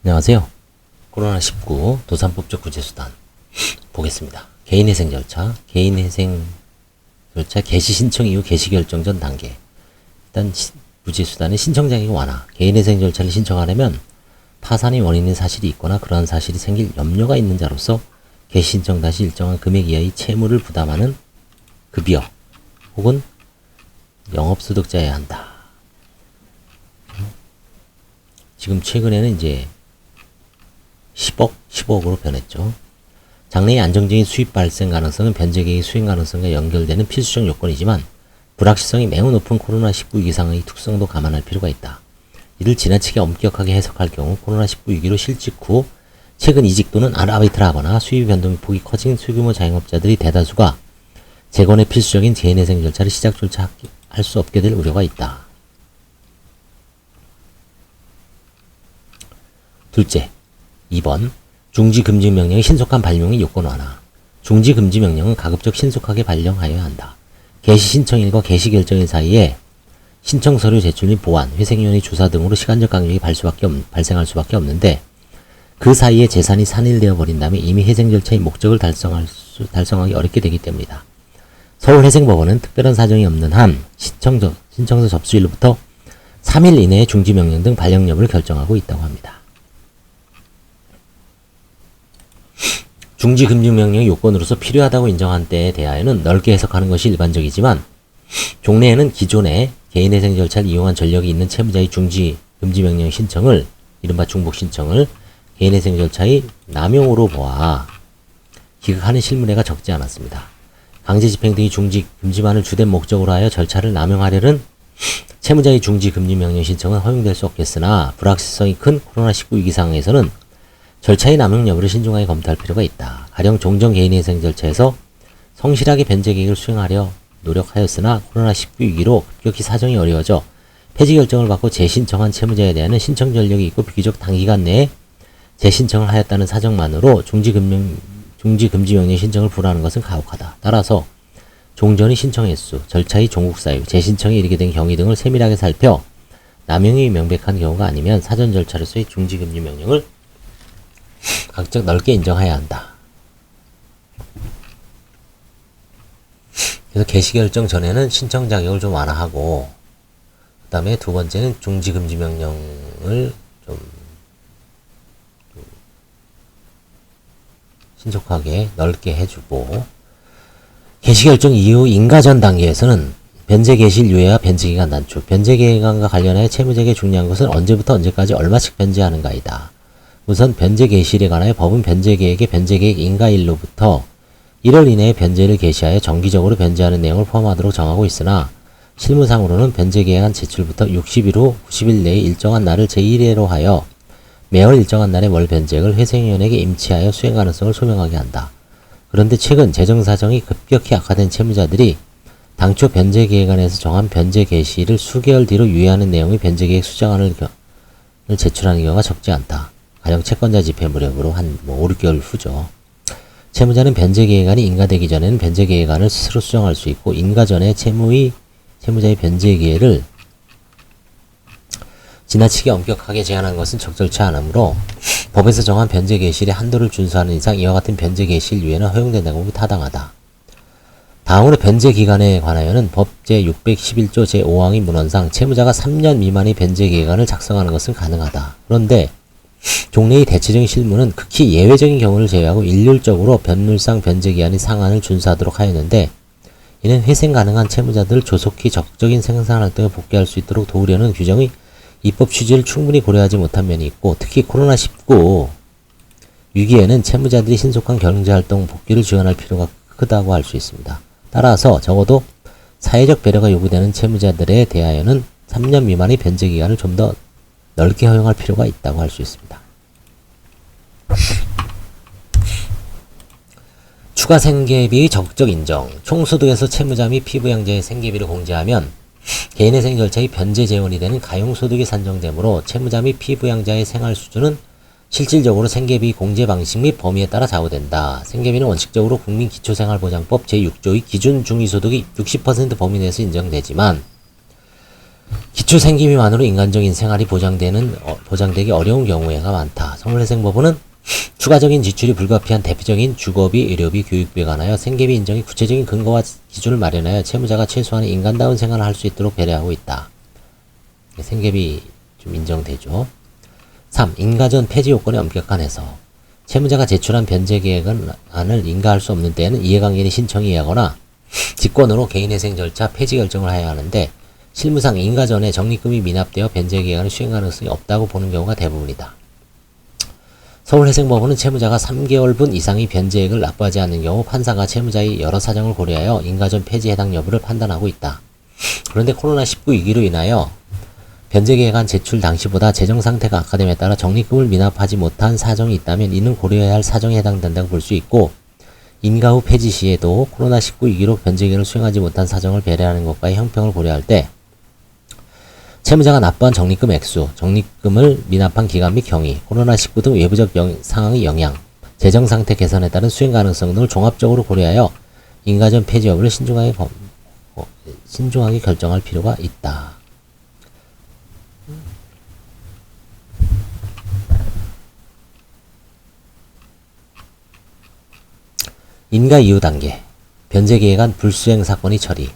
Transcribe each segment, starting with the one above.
안녕하세요. 코로나19 도산법적 구제수단 보겠습니다. 개인회생 절차, 개인회생 절차 개시 신청 이후 개시 결정 전 단계. 일단 구제수단의 신청 자격 완화. 개인회생 절차를 신청하려면 파산의 원인인 사실이 있거나 그러한 사실이 생길 염려가 있는 자로서 개시 신청 당시 일정한 금액 이하의 채무를 부담하는 급여 혹은 영업소득자여야 한다. 지금 최근에는 이제 10억, 15억으로 변했죠. 장래의 안정적인 수입 발생 가능성은 변제계획의 수행 가능성과 연결되는 필수적 요건이지만 불확실성이 매우 높은 코로나19 위기 상황의 특성도 감안할 필요가 있다. 이를 지나치게 엄격하게 해석할 경우 코로나19 위기로 실직 후 최근 이직 또는 아르바이트를 하거나 수입 변동이 폭이 커진 소규모 자영업자들이 대다수가 재건의 필수적인 개인회생 절차를 시작조차 할 수 없게 될 우려가 있다. 둘째, 2번 중지금지명령의 신속한 발령의 요건 완화. 중지금지명령은 가급적 신속하게 발령하여야 한다. 개시 신청일과 개시 결정일 사이에 신청 서류 제출 및 보완, 회생위원회 조사 등으로 시간적 간격이 발생할 수밖에 없는데 그 사이에 재산이 산일되어 버린다면 이미 회생 절차의 목적을 달성하기 어렵게 되기 때문이다. 서울회생법원은 특별한 사정이 없는 한 신청서 접수일로부터 3일 이내에 중지명령 등 발령 여부를 결정하고 있다고 합니다. 중지금지명령의 요건으로서 필요하다고 인정한 때에 대하여는 넓게 해석하는 것이 일반적이지만 종래에는 기존에 개인회생 절차를 이용한 전력이 있는 채무자의 중지금지명령 신청을 이른바 중복신청을 개인회생 절차의 남용으로 보아 기각하는 실무례가 적지 않았습니다. 강제집행 등의 중지금지만을 주된 목적으로 하여 절차를 남용하려는 채무자의 중지금지명령 신청은 허용될 수 없겠으나 불확실성이 큰 코로나19 위기 상황에서는 절차의 남용 여부를 신중하게 검토할 필요가 있다. 가령 종전 개인회생 절차에서 성실하게 변제계획을 수행하려 노력하였으나 코로나19 위기로 급격히 사정이 어려워져 폐지 결정을 받고 재신청한 채무자에 대한 신청 전력이 있고 비교적 단기간 내에 재신청을 하였다는 사정만으로 중지금지명령 신청을 불허하는 것은 가혹하다. 따라서 종전의 신청 횟수, 절차의 종국 사유, 재신청에 이르게 된 경위 등을 세밀하게 살펴 남용이 명백한 경우가 아니면 사전 절차로서의 중지금지명령을 각적 넓게 인정해야 한다. 그래서 개시결정 전에는 신청 자격을 좀 완화하고 그 다음에 두 번째는 중지금지명령을 좀 신속하게 넓게 해주고 개시결정 이후 인가전 단계에서는 변제개시일 유예와 변제기간 단축, 변제기간과 관련하여 채무자에게 중요한 것은 언제부터 언제까지 얼마씩 변제하는가이다. 우선 변제 개시일에 관하여 법은 변제계획의 변제계획 인가일로부터 1월 이내에 변제를 개시하여 정기적으로 변제하는 내용을 포함하도록 정하고 있으나 실무상으로는 변제계획안 제출부터 60일 후 90일 내에 일정한 날을 제1회로 하여 매월 일정한 날에 월 변제액을 회생위원회에게 임치하여 수행 가능성을 소명하게 한다. 그런데 최근 재정사정이 급격히 악화된 채무자들이 당초 변제계획안에서 정한 변제 개시일을 수개월 뒤로 유예하는 내용의 변제계획 수정안을 제출하는 경우가 적지 않다. 가령 채권자 집행 무렵으로 한 5, 6개월 후죠. 채무자는 변제계획안이 인가되기 전에는 변제계획안을 스스로 수정할 수 있고 인가 전에 채무자의 변제기회를 지나치게 엄격하게 제한한 것은 적절치 않으므로 법에서 정한 변제개시일의 한도를 준수하는 이상 이와 같은 변제개시일 유예는 허용된다고 보기 타당하다. 다음으로 변제기간에 관하여는 법 제611조 제5항의 문헌상 채무자가 3년 미만의 변제계획안을 작성하는 것은 가능하다. 그런데 종래의 대체적인 실무는 극히 예외적인 경우를 제외하고 일률적으로 변물상 변제기한의 상한을 준수하도록 하였는데 이는 회생 가능한 채무자들을 조속히 적극적인 생산활동에 복귀할 수 있도록 도우려는 규정의 입법 취지를 충분히 고려하지 못한 면이 있고 특히 코로나19 위기에는 채무자들이 신속한 경제활동 복귀를 지원할 필요가 크다고 할 수 있습니다. 따라서 적어도 사회적 배려가 요구되는 채무자들에 대하여는 3년 미만의 변제기간을 좀 더 넓게 허용할 필요가 있다고 할 수 있습니다. 추가 생계비의 적극적 인정. 총소득에서 채무자 및 피부양자의 생계비를 공제하면 개인회생 절차의 변제 재원이 되는 가용소득이 산정되므로 채무자 및 피부양자의 생활 수준은 실질적으로 생계비 공제 방식 및 범위에 따라 좌우된다. 생계비는 원칙적으로 국민기초생활보장법 제6조의 기준 중위소득이 60% 범위 내에서 인정되지만 기초 생계비만으로 인간적인 생활이 보장되기 어려운 경우가 많다. 서울회생법원은 추가적인 지출이 불가피한 대표적인 주거비, 의료비, 교육비에 관하여 생계비 인정의 구체적인 근거와 기준을 마련하여 채무자가 최소한의 인간다운 생활을 할 수 있도록 배려하고 있다. 생계비 좀 인정되죠. 3. 인가전 폐지 요건의 엄격한 해석. 채무자가 제출한 변제 계획안을 인가할 수 없는 때에는 이해관계인이 신청이 하거나 직권으로 개인회생 절차 폐지 결정을 해야 하는데 실무상 인가 전에 적립금이 미납되어 변제 계획안을 수행 가능성이 없다고 보는 경우가 대부분이다. 서울회생법원은 채무자가 3개월분 이상의 변제액을 납부하지 않는 경우 판사가 채무자의 여러 사정을 고려하여 인가전 폐지 해당 여부를 판단하고 있다. 그런데 코로나19 위기로 인하여 변제계획안 제출 당시보다 재정상태가 악화됨에 따라 적립금을 미납하지 못한 사정이 있다면 이는 고려해야 할 사정에 해당된다고 볼 수 있고 인가 후 폐지 시에도 코로나19 위기로 변제계획을 수행하지 못한 사정을 배려하는 것과의 형평을 고려할 때 채무자가 납부한 적립금 액수, 적립금을 미납한 기간 및 경위, 코로나19 등 외부적 상황의 영향, 재정상태 개선에 따른 수행 가능성 등을 종합적으로 고려하여 인가전 폐지 여부를 신중하게 결정할 필요가 있다. 인가 이후 단계, 변제계획안 불수행 사건의 처리,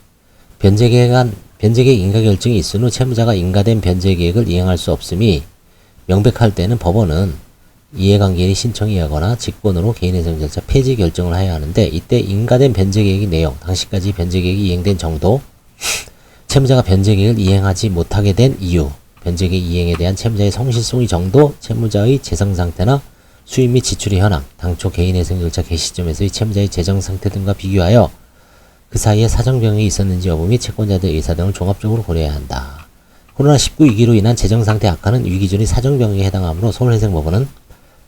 변제계획 인가 결정이 있은 후 채무자가 인가된 변제계획을 이행할 수 없음이 명백할 때는 법원은 이해관계인이 신청이 하거나 직권으로 개인회생 절차 폐지 결정을 해야 하는데 이때 인가된 변제계획의 내용, 당시까지 변제계획이 이행된 정도, 채무자가 변제계획을 이행하지 못하게 된 이유, 변제계획 이행에 대한 채무자의 성실성의 정도, 채무자의 재정상태나 수입 및 지출의 현황, 당초 개인회생 절차 개시 시점에서의 채무자의 재정상태 등과 비교하여 그 사이에 사정병이 있었는지 여부 및 채권자들의 의사 등을 종합적으로 고려해야 한다. 코로나19 위기로 인한 재정상태 악화는 위기전의 사정병에 해당하므로 서울회생법원은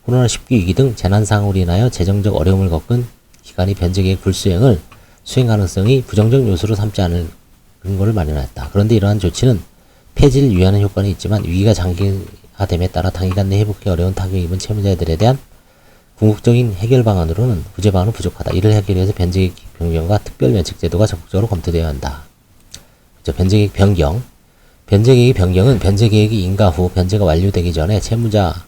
코로나19 위기 등 재난상황으로 인하여 재정적 어려움을 겪은 기관의 변제계획 불수행을 수행 가능성이 부정적 요소로 삼지 않을 근거를 마련했다. 그런데 이러한 조치는 폐지를 유예하는 효과는 있지만 위기가 장기화됨에 따라 단기간 내에 회복하기 어려운 타격을 입은 채무자들에 대한 궁극적인 해결 방안으로는 구제 방안은 부족하다. 이를 해결하기 위해서 변제계획 변경과 특별면책제도가 적극적으로 검토되어야 한다. 변제계획 변경. 변제계획 변경은 변제계획이 인가 후 변제가 완료되기 전에 채무자,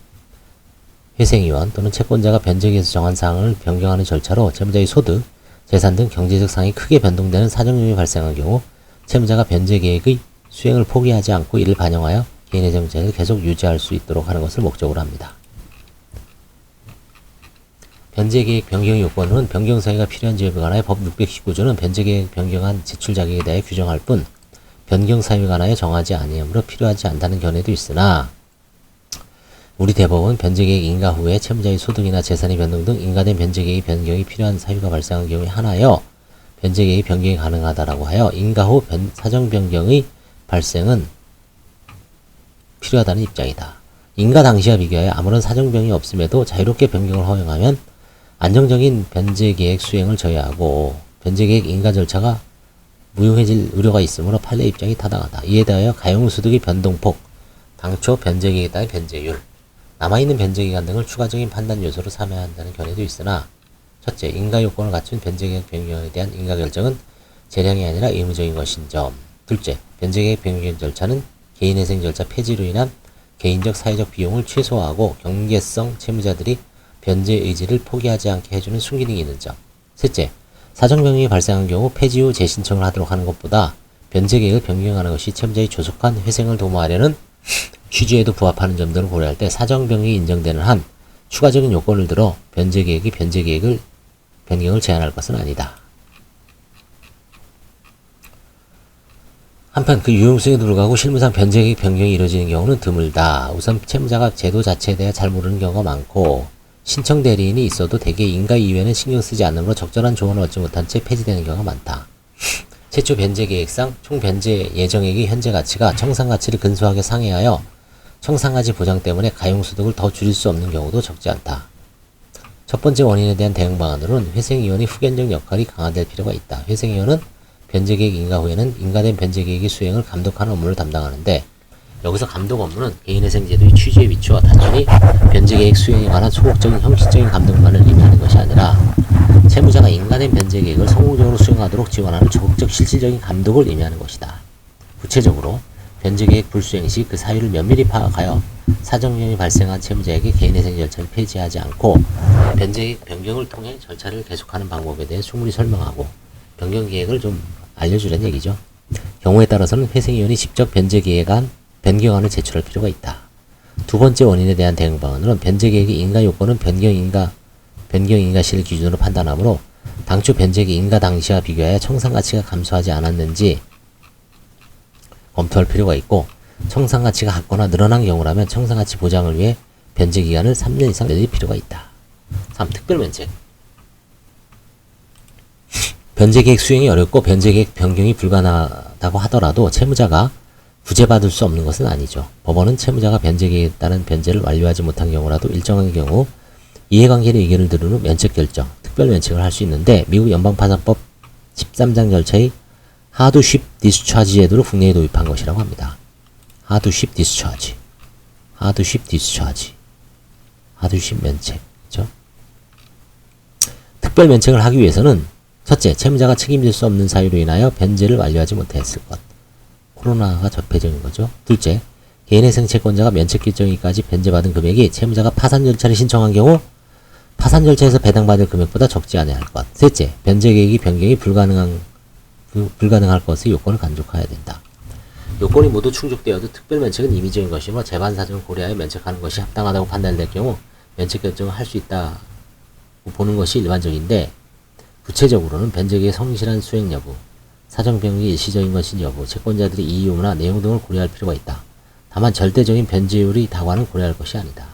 회생위원 또는 채권자가 변제계획에서 정한 사항을 변경하는 절차로 채무자의 소득, 재산 등 경제적 상황이 크게 변동되는 사정용이 발생한 경우 채무자가 변제계획의 수행을 포기하지 않고 이를 반영하여 개인회생 절차를 계속 유지할 수 있도록 하는 것을 목적으로 합니다. 변제계획 변경 요건은 변경사유가 필요한 지역에 관하여 법 619조는 변제계획 변경안 제출 자격에 대해 규정할 뿐 변경사유에 관하여 정하지 아니하므로 필요하지 않다는 견해도 있으나 우리 대법원 변제계획 인가 후에 채무자의 소득이나 재산의 변동 등 인가된 변제계획 변경이 필요한 사유가 발생한 경우에 한하여 변제계획 변경이 가능하다라고 하여 인가 후 사정 변경의 발생은 필요하다는 입장이다. 인가 당시와 비교하여 아무런 사정변경이 없음에도 자유롭게 변경을 허용하면 안정적인 변제계획 수행을 저해하고 변제계획 인가 절차가 무용해질 우려가 있으므로 판례 입장이 타당하다. 이에 대하여 가용수득의 변동폭, 당초 변제계획에 따른 변제율, 남아있는 변제기간 등을 추가적인 판단 요소로 삼아야 한다는 견해도 있으나 첫째, 인가 요건을 갖춘 변제계획 변경에 대한 인가 결정은 재량이 아니라 의무적인 것인 점. 둘째, 변제계획 변경 절차는 개인회생 절차 폐지로 인한 개인적 사회적 비용을 최소화하고 경계성 채무자들이 변제 의지를 포기하지 않게 해주는 순기능이 있는 점. 셋째, 사정변경이 발생한 경우 폐지 후 재신청을 하도록 하는 것보다 변제계획을 변경하는 것이 채무자의 조속한 회생을 도모하려는 취지에도 부합하는 점들을 고려할 때 사정변경이 인정되는 한 추가적인 요건을 들어 변제계획이 변제계획을 변경을 제한할 것은 아니다. 한편 그 유용성에도 불구하고 실무상 변제계획 변경이 이루어지는 경우는 드물다. 우선 채무자가 제도 자체에 대해 잘 모르는 경우가 많고 신청 대리인이 있어도 대개 인가 이외에는 신경 쓰지 않으므로 적절한 조언을 얻지 못한 채 폐지되는 경우가 많다. 최초 변제계획상 총 변제 예정액의 현재 가치가 청산 가치를 근소하게 상회하여 청산가치 보장 때문에 가용소득을 더 줄일 수 없는 경우도 적지 않다. 첫 번째 원인에 대한 대응 방안으로는 회생위원의 후견적 역할이 강화될 필요가 있다. 회생위원은 변제계획 인가 후에는 인가된 변제계획의 수행을 감독하는 업무를 담당하는데 여기서 감독 업무는 개인회생제도의 취지에 비추어 단순히 변제계획 수행에 관한 소극적인 형식적인 감독만을 의미하는 것이 아니라 채무자가 인가된 변제계획을 성공적으로 수행하도록 지원하는 적극적 실질적인 감독을 의미하는 것이다. 구체적으로 변제계획 불수행 시 그 사유를 면밀히 파악하여 사정변경이 발생한 채무자에게 개인회생 절차를 폐지하지 않고 변제계획 변경을 통해 절차를 계속하는 방법에 대해 충분히 설명하고 변경계획을 좀 알려주라는 얘기죠. 경우에 따라서는 회생위원이 직접 변경안을 제출할 필요가 있다. 두 번째 원인에 대한 대응 방안으로는 변제계획의 인가 요건은 변경인가시를 기준으로 판단하므로 당초 변제계획 인가 당시와 비교하여 청산가치가 감소하지 않았는지 검토할 필요가 있고, 청산가치가 같거나 늘어난 경우라면 청산가치 보장을 위해 변제기간을 3년 이상 늘릴 필요가 있다. 3. 특별면책. 변제계획 수행이 어렵고 변제계획 변경이 불가능하다고 하더라도 채무자가 구제받을 수 없는 것은 아니죠. 법원은 채무자가 변제계획에 따른 변제를 완료하지 못한 경우라도 일정한 경우 이해관계의 의견을 들은 후 면책결정, 특별면책을 할 수 있는데, 미국 연방파산법 13장 절차의 하드쉽 디스차지 제도를 국내에 도입한 것이라고 합니다. 하드쉽 디스차지, 하드쉽 면책. 그렇죠? 특별면책을 하기 위해서는 첫째, 채무자가 책임질 수 없는 사유로 인하여 변제를 완료하지 못했을 것. 코로나가 적폐적인 거죠. 둘째, 개인회생 채권자가 면책결정일까지 변제받은 금액이 채무자가 파산 절차를 신청한 경우 파산 절차에서 배당받을 금액보다 적지 않아야 할 것. 셋째, 변제계획이 변경이 불가능할 것의 요건을 간접화해야 된다. 요건이 모두 충족되어도 특별면책은 임의적인 것이므로 재반 사정을 고려하여 면책하는 것이 합당하다고 판단될 경우 면책 결정을 할 수 있다고 보는 것이 일반적인데, 구체적으로는 변제계획의 성실한 수행 여부, 사정 변경이 일시적인 것인 여부, 채권자들의 이의 유무나 내용 등을 고려할 필요가 있다. 다만 절대적인 변제율의 다과는 고려할 것이 아니다.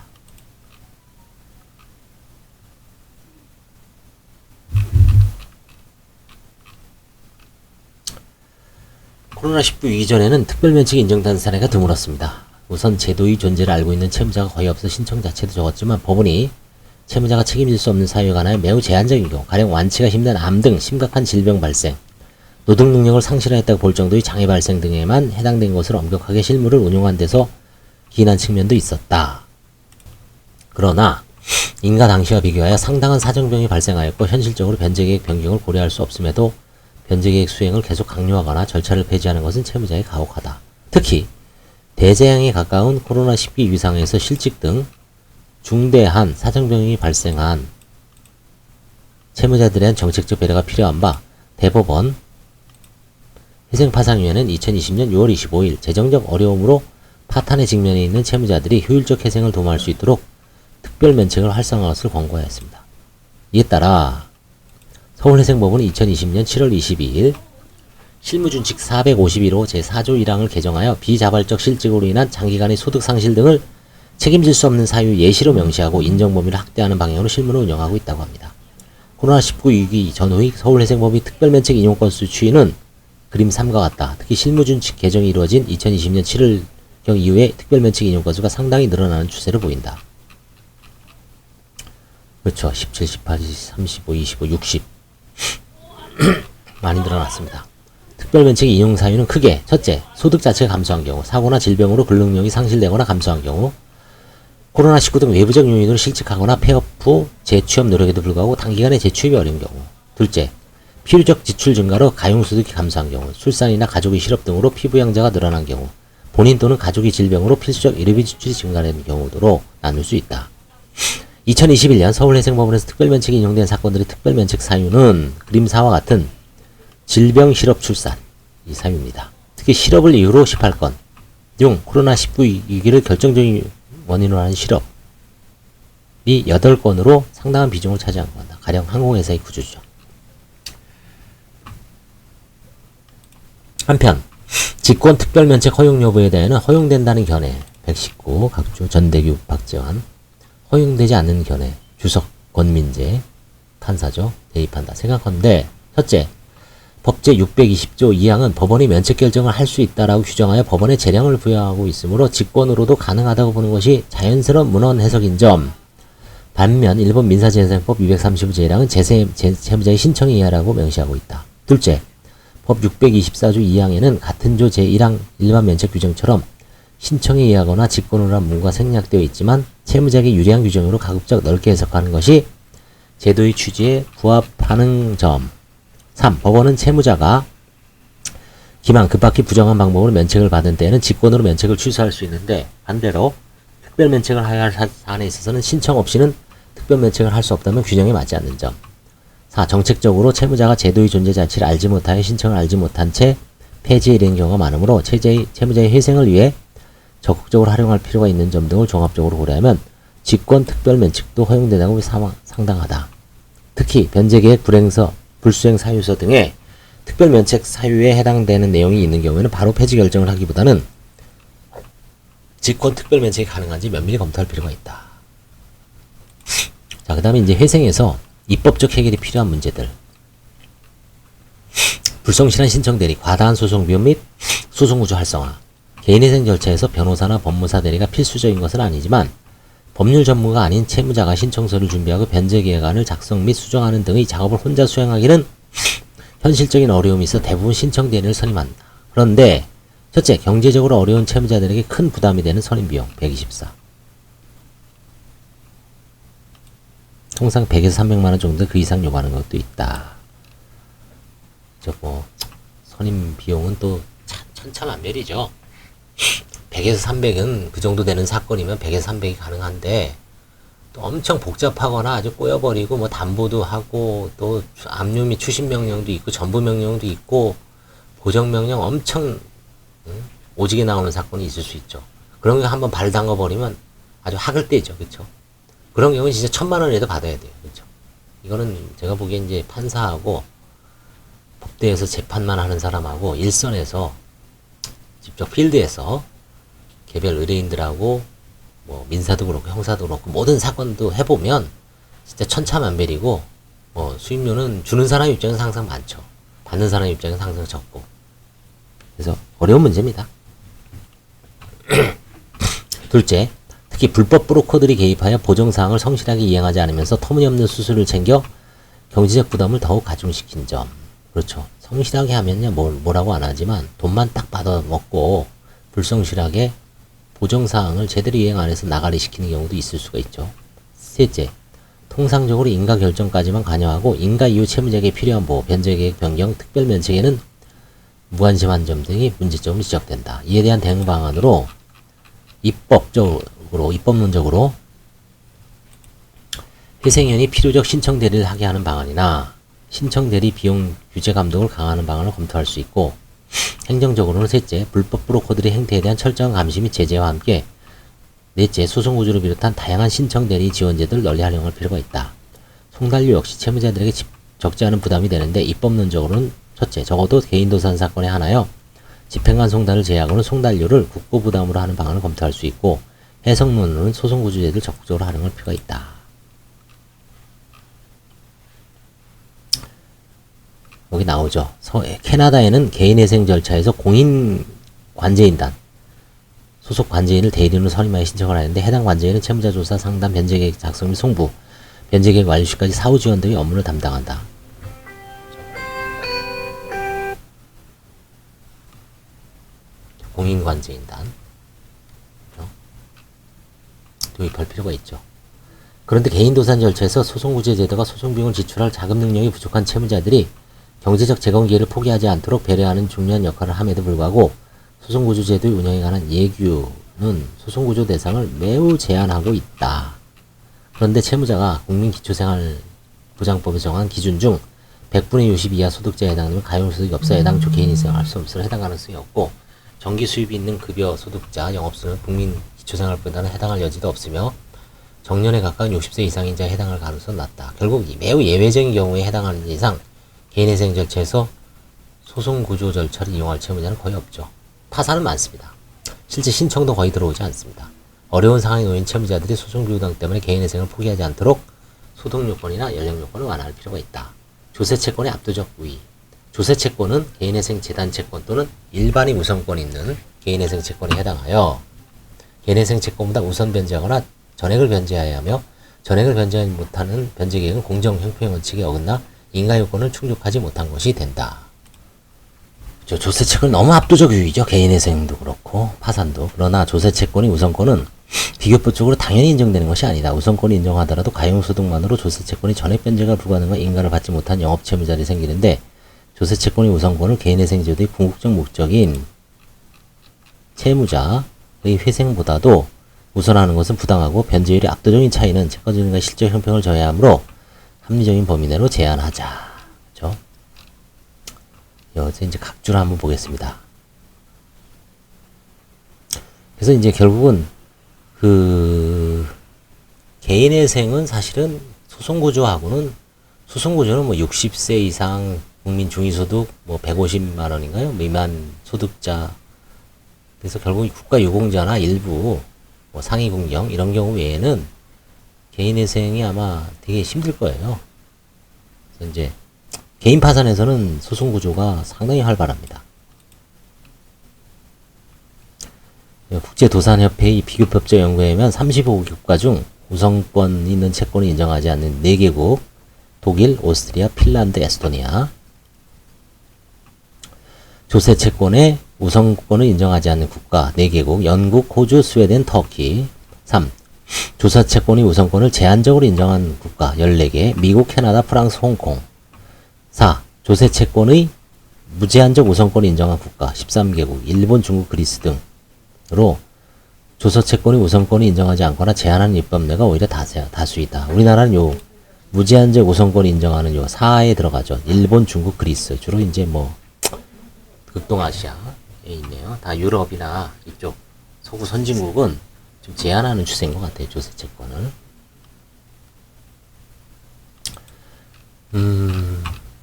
코로나19 이전에는 특별면책이 인정된 사례가 드물었습니다. 우선 제도의 존재를 알고 있는 채무자가 거의 없어 신청 자체도 적었지만, 법원이 채무자가 책임질 수 없는 사유에 관하여 매우 제한적인 경우, 가령 완치가 힘든 암 등 심각한 질병 발생, 노동 능력을 상실하였다고 볼 정도의 장애 발생 등에만 해당된 것으로 엄격하게 실무를 운용한 데서 기인한 측면도 있었다. 그러나 인가 당시와 비교하여 상당한 사정병이 발생하였고 현실적으로 변제계획 변경을 고려할 수 없음에도 변제계획 수행을 계속 강요하거나 절차를 폐지하는 것은 채무자에 가혹하다. 특히 대재앙에 가까운 코로나19 위상에서 실직 등 중대한 사정병이 발생한 채무자들에 대한 정책적 배려가 필요한 바, 대법원 회생파산위원회는 2020년 6월 25일 재정적 어려움으로 파탄에 직면해 있는 채무자들이 효율적 회생을 도모할 수 있도록 특별면책을 활성화할 것을 권고하였습니다. 이에 따라 서울회생법원은 2020년 7월 22일 실무준칙 451호 제4조 1항을 개정하여 비자발적 실직으로 인한 장기간의 소득 상실 등을 책임질 수 없는 사유 예시로 명시하고 인정 범위를 확대하는 방향으로 실무를 운영하고 있다고 합니다. 코로나19 위기 전후의 서울회생법의 특별면책 인용 건수 추이는 그림 3과 같다. 특히 실무준칙 개정이 이루어진 2020년 7월경 이후에 특별면책 인용 건수가 상당히 늘어나는 추세를 보인다. 그렇죠. 17, 18, 35, 25, 60 많이 늘어났습니다. 특별면책 인용 사유는 크게 첫째, 소득 자체가 감소한 경우, 사고나 질병으로 근력력이 상실되거나 감소한 경우, 코로나19 등 외부적 요인으로 실직하거나 폐업 후 재취업 노력에도 불구하고 단기간에 재취업이 어려운 경우, 둘째, 필요적 지출 증가로 가용소득이 감소한 경우, 출산이나 가족의 실업 등으로 피부양자가 늘어난 경우, 본인 또는 가족의 질병으로 필수적 의료비 지출이 증가된 경우로 나눌 수 있다. 2021년 서울회생법원에서 특별면책이 인용된 사건들의 특별면책 사유는 그림 4와 같은 질병, 실업, 출산 이 사유입니다. 특히 실업을 이유로 18건 중 코로나19 위기를 결정적인 원인으로 하는 실업이 8건으로 상당한 비중을 차지한 겁니다. 가령 항공회사의 구조죠. 한편 직권 특별면책 허용 여부에 대해서는 허용된다는 견해 119 각주 전대규 박재환, 허용되지 않는 견해 주석 권민재 판사죠. 대입한다. 생각한데 첫째, 법제 620조 2항은 법원이 면책 결정을 할 수 있다라고 규정하여 법원에 재량을 부여하고 있으므로 직권으로도 가능하다고 보는 것이 자연스러운 문헌 해석인 점. 반면 일본 민사재생법 235 제1항은 채무자의 신청에 의하라고 명시하고 있다. 둘째, 법 624조 2항에는 같은 조 제1항 일반 면책 규정처럼 신청에 의하거나 직권으로 한 문구가 생략되어 있지만 채무자에게 유리한 규정으로 가급적 넓게 해석하는 것이 제도의 취지에 부합하는 점. 3. 법원은 채무자가 기망, 급박히 부정한 방법으로 면책을 받은 때에는 직권으로 면책을 취소할 수 있는데 반대로 특별 면책을 하여야 할 사안에 있어서는 신청 없이는 특별 면책을 할 수 없다면 규정에 맞지 않는 점. 4. 정책적으로 채무자가 제도의 존재 자체를 알지 못하여 신청을 알지 못한 채 폐지에 이르는 경우가 많으므로 채무자의 회생을 위해 적극적으로 활용할 필요가 있는 점 등을 종합적으로 고려하면 직권 특별 면책도 허용된다고 상당하다. 특히 변제계획 불수행 사유서 등의 특별 면책 사유에 해당되는 내용이 있는 경우에는 바로 폐지 결정을 하기보다는 직권 특별 면책이 가능한지 면밀히 검토할 필요가 있다. 자, 그 다음에 이제 회생에서 입법적 해결이 필요한 문제들. 불성실한 신청 대리, 과다한 소송 비용 및 소송구조 활성화. 개인회생 절차에서 변호사나 법무사 대리가 필수적인 것은 아니지만 법률 전문가 아닌 채무자가 신청서를 준비하고 변제계획안을 작성 및 수정하는 등의 작업을 혼자 수행하기는 현실적인 어려움이 있어 대부분 신청 대리를 선임한다. 그런데 첫째, 경제적으로 어려운 채무자들에게 큰 부담이 되는 선임비용 124. 통상 100에서 300만원 정도 그 이상 요구하는 것도 있다. 선임 비용은 또 천차만별이죠. 100에서 300은 그 정도 되는 사건이면 100에서 300이 가능한데 또 엄청 복잡하거나 아주 꼬여버리고 뭐 담보도 하고 또 압류 및 추심 명령도 있고 전부 명령도 있고 보정 명령 엄청 오지게 나오는 사건이 있을 수 있죠. 그런 게 한번 발 담궈버리면 아주 학을 떼죠. 그렇죠? 그런 경우는 진짜 1000만원이라도 받아야 돼요. 그렇죠? 이거는 제가 보기엔 이제 판사하고 법대에서 재판만 하는 사람하고 일선에서 직접 필드에서 개별 의뢰인들하고 뭐 민사도 그렇고 형사도 그렇고 모든 사건도 해보면 진짜 천차만별이고 수임료는 주는 사람 입장에서 항상 많죠. 받는 사람 입장에서 항상 적고. 그래서 어려운 문제입니다. 둘째, 특히 불법 브로커들이 개입하여 보정사항을 성실하게 이행하지 않으면서 터무니없는 수수료를 챙겨 경제적 부담을 더욱 가중시킨 점. 그렇죠. 성실하게 하면요 뭐라고 안 하지만 돈만 딱 받아 먹고 불성실하게 보정사항을 제대로 이행 안 해서 나가리 시키는 경우도 있을 수가 있죠. 셋째, 통상적으로 인가 결정까지만 관여하고 인가 이후 채무자에게 필요한 보호, 변제계획 변경, 특별면책에는 무관심한 점 등이 문제점이 지적된다. 이에 대한 대응 방안으로 입법론적으로 회생연이 필요적 신청 대리를 하게 하는 방안이나 신청 대리 비용 규제 감독을 강화하는 방안을 검토할 수 있고, 행정적으로는 셋째, 불법 브로커들의 행태에 대한 철저한 감시 및 제재와 함께 넷째, 소송구조를 비롯한 다양한 신청 대리 지원제도를 널리 활용할 필요가 있다. 송달료 역시 채무자들에게 적지 않은 부담이 되는데 입법론적으로는 첫째, 적어도 개인도산 사건에 한하여 집행관 송달을 제외하고는 송달료를 국고부담으로 하는 방안을 검토할 수 있고, 해석론으로는 소송구조제도를 적극적으로 활용할 필요가 있다. 여기 나오죠. 캐나다에는 개인회생 절차에서 공인관제인단, 소속 관제인을 대리인으로 선임하여 신청을 하는데 해당 관제인은 채무자 조사, 상담, 변제계획 작성 및 송부, 변제계획 완료 시까지 사후 지원 등의 업무를 담당한다. 공인관제인단 도입할 필요가 있죠. 그런데 개인도산 절차에서 소송구제 제도가 소송비용을 지출할 자금 능력이 부족한 채무자들이 경제적 재건 기회를 포기하지 않도록 배려하는 중요한 역할을 함에도 불구하고 소송구조 제도의 운영에 관한 예규는 소송구조 대상을 매우 제한하고 있다. 그런데 채무자가 국민기초생활보장법에 정한 기준 중 100분의 60 이하 소득자에 해당되면 가용소득이 없어 해당초 개인회생을 할 수 없으므로 해당 가능성이 없고, 정기 수입이 있는 급여 소득자, 영업소득은 국민기초생활보다는 해당할 여지도 없으며 정년에 가까운 60세 이상인 자에 해당할 가능성은 낮다. 결국 매우 예외적인 경우에 해당하는 이상 개인회생 절차에서 소송구조 절차를 이용할 채무자는 거의 없죠. 타사는 많습니다. 실제 신청도 거의 들어오지 않습니다. 어려운 상황에 놓인 채무자들이 소송비용 때문에 개인회생을 포기하지 않도록 소득요건이나 연령요건을 완화할 필요가 있다. 조세채권의 압도적 우위. 조세채권은 개인회생 재단채권 또는 일반인 우선권이 있는 개인회생 채권에 해당하여 개인회생 채권보다 우선 변제하거나 전액을 변제해야 하며, 전액을 변제하지 못하는 변제계획은 공정형평 원칙에 어긋나 인가요건을 충족하지 못한 것이 된다. 조세채권 너무 압도적 우위죠. 개인회생도 그렇고 파산도. 그러나 조세채권의 우선권은 비교법적으로 당연히 인정되는 것이 아니다. 우선권을 인정하더라도 가용소득만으로 조세채권이 전액 변제가 불가능한 인가를 받지 못한 영업채무자들이 생기는데 조세채권의 우선권을 개인회생제도의 궁극적 목적인 채무자의 회생보다도 우선하는 것은 부당하고 변제율의 압도적인 차이는 채권자의 실적 형평을 저해하므로 합리적인 범위 내로 제한하자. 그렇죠? 여기서 이제 각주를 한번 보겠습니다. 그래서 이제 결국은 개인회생은 사실은 소송구조하고는 소송구조는 뭐 60세 이상 국민 중위소득 뭐 150만 원인가요? 미만 소득자. 그래서 결국 국가 유공자나 일부 뭐 상위 공경 이런 경우 외에는 개인회생이 아마 되게 힘들 거예요. 그래서 이제 개인 파산에서는 소송구조가 상당히 활발합니다. 국제도산협회의 비교법적 연구에 의하면 35개국가 중 우선권 있는 채권을 인정하지 않는 4개국 독일, 오스트리아, 핀란드, 에스토니아. 조세채권의 우선권을 인정하지 않는 국가 4개국 영국, 호주, 스웨덴, 터키. 3. 조세채권의 우선권을 제한적으로 인정한 국가 14개 미국, 캐나다, 프랑스, 홍콩. 4. 조세채권의 무제한적 우선권을 인정한 국가 13개국 일본, 중국, 그리스 등으로 조서채권의 우선권을 인정하지 않거나 제한하는 입법례가 오히려 다수이다. 우리나라는 요 무제한적 우선권을 인정하는 요 4에 들어가죠. 일본, 중국, 그리스. 주로 이제 뭐 극동아시아에 있네요. 다 유럽이나 이쪽 서구 선진국은 좀 제한하는 추세인 것 같아요. 조세채권을.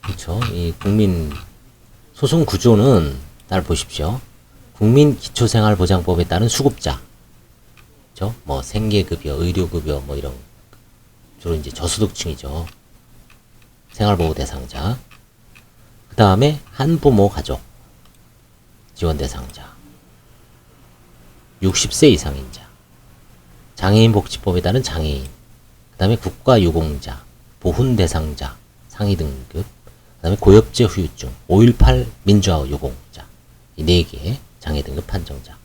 그렇죠. 이 국민 소송 구조는 잘 보십시오. 국민기초생활보장법에 따른 수급자, 그렇죠? 뭐 생계급여, 의료급여 뭐 이런 주로 이제 저소득층이죠. 생활보호 대상자. 그 다음에 한부모 가족 지원 대상자, 60세 이상인자, 장애인 복지법에 따른 장애인, 그 다음에 국가유공자, 보훈 대상자 상위 등급, 그 다음에 고엽제 후유증, 5.18 민주화 유공자, 이 4개 장애 등급 판정자.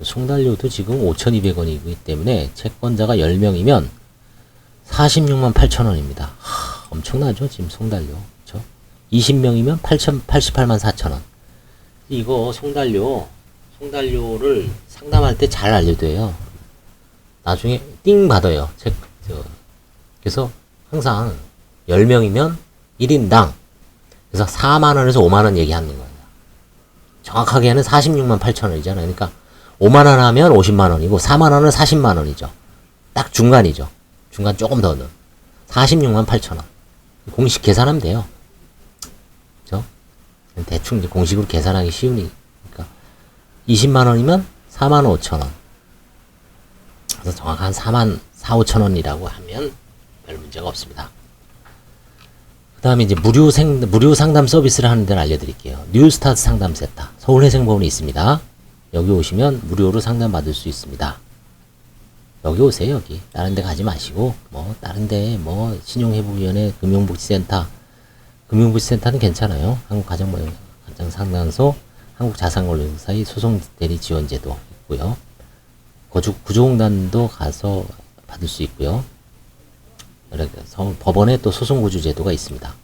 송달료도 지금 5,200원이기 때문에 채권자가 10명이면 46만 8천원입니다. 엄청나죠? 지금 송달료. 그쵸? 20명이면 88만 4천원. 이거 송달료를 상담할 때 잘 알려줘요. 나중에 띵 받아요. 그래서 항상 10명이면 1인당 그래서 4만원에서 5만원 얘기하는 거예요. 정확하게는 46만 8천원이잖아요. 그러니까 5만원 하면 50만원이고 4만원은 40만원이죠. 딱 중간이죠. 중간 조금 더 넣은 46만 8천원. 공식 계산하면 돼요. 그죠? 대충 이제 공식으로 계산하기 쉬우니까 20만원이면 4만 5천원. 그래서 정확한 4만 4, 5천원이라고 하면 별 문제가 없습니다. 그 다음에 이제 무료 상담 서비스를 하는 데를 알려드릴게요. 뉴스타트 상담센터 서울회생법원이 있습니다. 여기 오시면 무료로 상담받을 수 있습니다. 여기 오세요. 여기 다른 데 가지 마시고 뭐 다른 데 뭐 신용회복위원회 금융복지센터는 괜찮아요. 한국가정상담소 한국자산관리사의 소송대리지원제도 있고요. 구조공단도 가서 받을 수 있고요. 법원에 또 소송구조제도가 있습니다.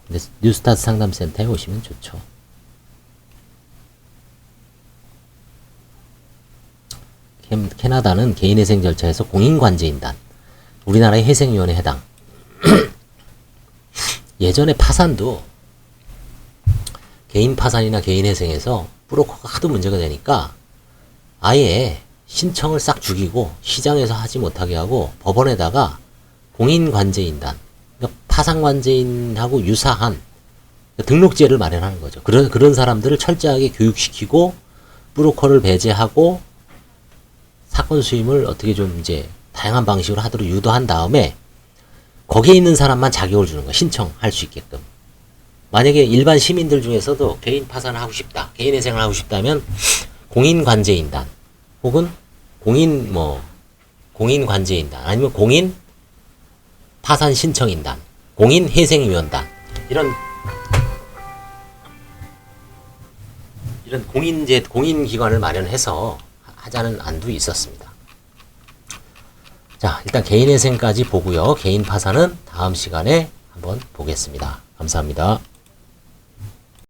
근데 뉴스타트 상담센터에 오시면 좋죠. 캐나다는 개인회생 절차에서 공인관제인단, 우리나라의 회생위원회에 해당. 예전에 파산도 개인 파산이나 개인회생에서 브로커가 하도 문제가 되니까 아예 신청을 싹 죽이고 시장에서 하지 못하게 하고 법원에다가 공인관제인단, 그러니까 파산관제인하고 유사한 등록제를 마련하는 거죠. 그런 사람들을 철저하게 교육시키고 브로커를 배제하고 사건 수임을 어떻게 좀 이제 다양한 방식으로 하도록 유도한 다음에 거기에 있는 사람만 자격을 주는 거야. 신청할 수 있게끔. 만약에 일반 시민들 중에서도 개인 파산을 하고 싶다, 개인회생을 하고 싶다면 공인관제인단 혹은 공인관제인단 아니면 공인 파산 신청인단, 공인회생위원단 이런 공인기관을 마련해서 하자는 안도 있었습니다. 자, 일단 개인회생까지 보고요. 개인 파산은 다음 시간에 한번 보겠습니다. 감사합니다.